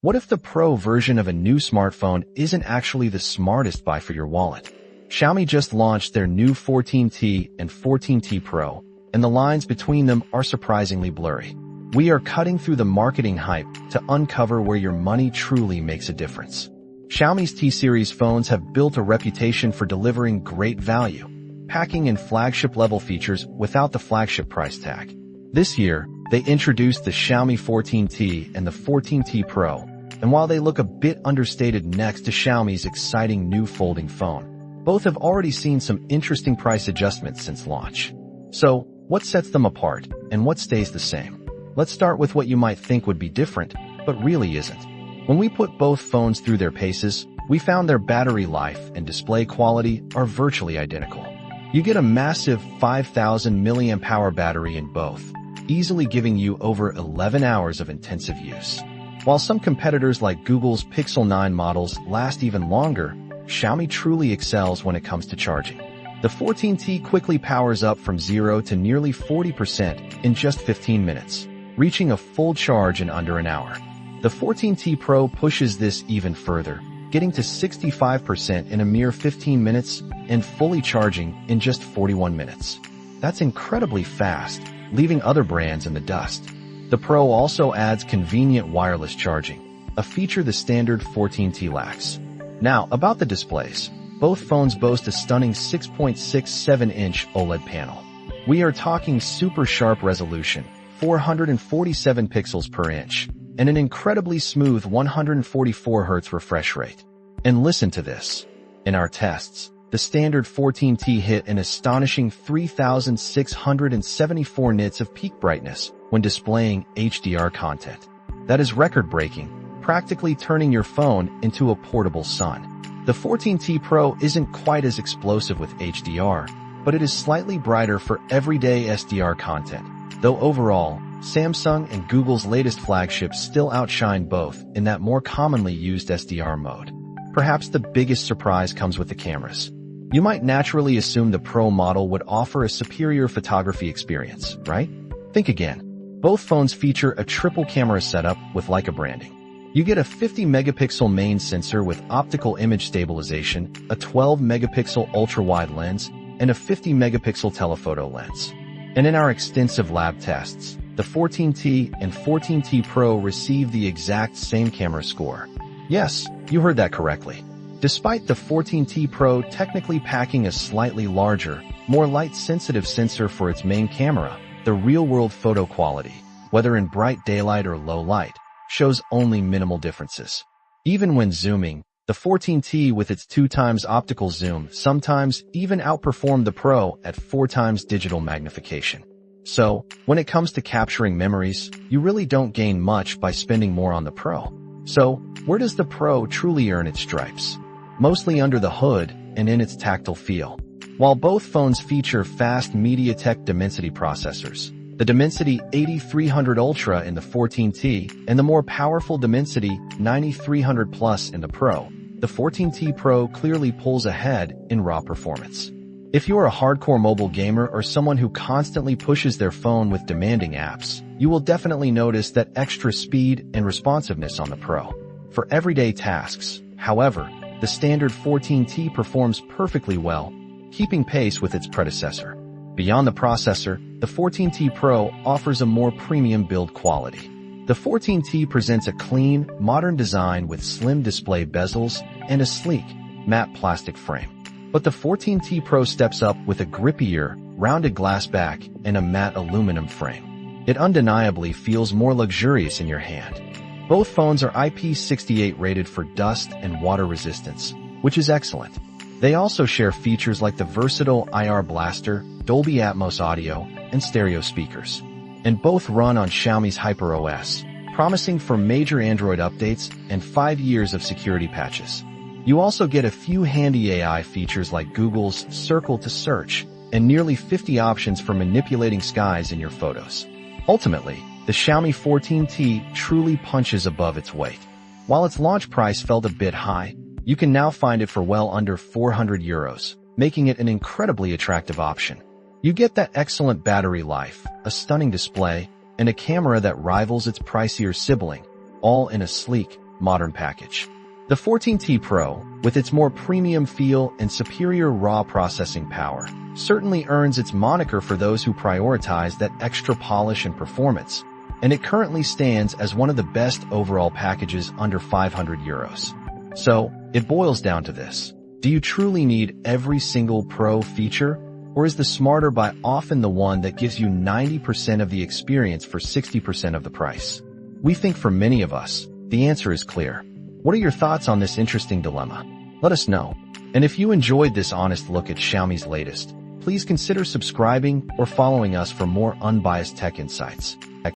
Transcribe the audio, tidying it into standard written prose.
What if the Pro version of a new smartphone isn't actually the smartest buy for your wallet? Xiaomi just launched their new 14T and 14T Pro, and the lines between them are surprisingly blurry. We are cutting through the marketing hype to uncover where your money truly makes a difference. Xiaomi's T-series phones have built a reputation for delivering great value, packing in flagship-level features without the flagship price tag. This year, they introduced the Xiaomi 14T and the 14T Pro, and while they look a bit understated next to Xiaomi's exciting new folding phone, both have already seen some interesting price adjustments since launch. So, what sets them apart, and what stays the same? Let's start with what you might think would be different, but really isn't. When we put both phones through their paces, we found their battery life and display quality are virtually identical. You get a massive 5,000 mAh battery in both, easily giving you over 11 hours of intensive use. While some competitors like Google's Pixel 9 models last even longer, Xiaomi truly excels when it comes to charging. The 14T quickly powers up from 0 to nearly 40% in just 15 minutes, reaching a full charge in under an hour. The 14T Pro pushes this even further, getting to 65% in a mere 15 minutes and fully charging in just 41 minutes. That's incredibly fast, leaving other brands in the dust. The Pro also adds convenient wireless charging, a feature the standard 14T lacks. Now, about the displays. Both phones boast a stunning 6.67-inch OLED panel. We are talking super sharp resolution, 447 pixels per inch, and an incredibly smooth 144 Hz refresh rate. And listen to this. In our tests, the standard 14T hit an astonishing 3,674 nits of peak brightness when displaying HDR content. That is record-breaking, practically turning your phone into a portable sun. The 14T Pro isn't quite as explosive with HDR, but it is slightly brighter for everyday SDR content, though overall, Samsung and Google's latest flagships still outshine both in that more commonly used SDR mode. Perhaps the biggest surprise comes with the cameras. You might naturally assume the Pro model would offer a superior photography experience, right? Think again. Both phones feature a triple camera setup with Leica branding. You get a 50-megapixel main sensor with optical image stabilization, a 12-megapixel ultra-wide lens, and a 50-megapixel telephoto lens. And in our extensive lab tests, the 14T and 14T Pro receive the exact same camera score. Yes, you heard that correctly. Despite the 14T Pro technically packing a slightly larger, more light-sensitive sensor for its main camera, the real-world photo quality, whether in bright daylight or low light, shows only minimal differences. Even when zooming, the 14T with its 2x optical zoom sometimes even outperformed the Pro at 4x digital magnification. So, when it comes to capturing memories, you really don't gain much by spending more on the Pro. So, where does the Pro truly earn its stripes? Mostly under the hood and in its tactile feel. While both phones feature fast MediaTek Dimensity processors, the Dimensity 8300 Ultra in the 14T and the more powerful Dimensity 9300 Plus in the Pro, the 14T Pro clearly pulls ahead in raw performance. If you're a hardcore mobile gamer or someone who constantly pushes their phone with demanding apps, you will definitely notice that extra speed and responsiveness on the Pro. For everyday tasks, however, the standard 14T performs perfectly well, keeping pace with its predecessor. Beyond the processor, the 14T Pro offers a more premium build quality. The 14T presents a clean, modern design with slim display bezels and a sleek, matte plastic frame. But the 14T Pro steps up with a grippier, rounded glass back and a matte aluminum frame. It undeniably feels more luxurious in your hand. Both phones are IP68 rated for dust and water resistance, which is excellent. They also share features like the versatile IR blaster, Dolby Atmos audio, and stereo speakers. And both run on Xiaomi's HyperOS, promising for major Android updates and 5 years of security patches. You also get a few handy AI features like Google's Circle to Search and nearly 50 options for manipulating skies in your photos. Ultimately, the Xiaomi 14T truly punches above its weight. While its launch price felt a bit high, you can now find it for well under €400, making it an incredibly attractive option. You get that excellent battery life, a stunning display, and a camera that rivals its pricier sibling, all in a sleek, modern package. The 14T Pro, with its more premium feel and superior raw processing power, certainly earns its moniker for those who prioritize that extra polish and performance, and it currently stands as one of the best overall packages under 500 euros. So, it boils down to this. Do you truly need every single Pro feature, or is the smarter buy often the one that gives you 90% of the experience for 60% of the price? We think for many of us, the answer is clear. What are your thoughts on this interesting dilemma? Let us know. And if you enjoyed this honest look at Xiaomi's latest, please consider subscribing or following us for more unbiased tech insights.